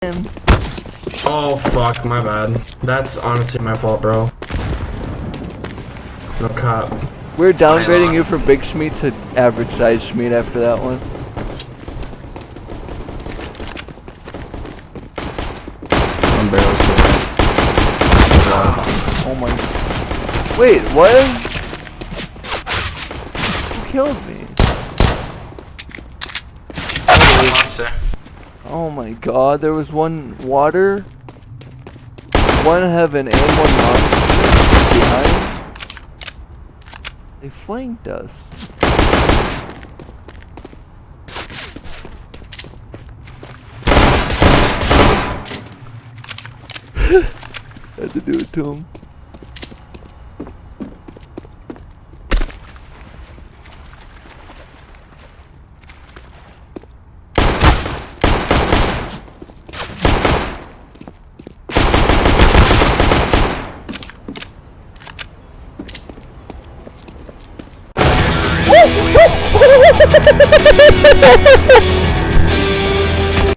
him. Oh fuck, my bad. That's honestly my fault, bro. No cop. We're downgrading you from big Schmeat to average size Schmeat after that one. I'm barely Oh my. Wait, what? Who killed me? Monster. Oh my god, there was one water, one heaven, and one monster behind. They flanked us. Had to do it to him.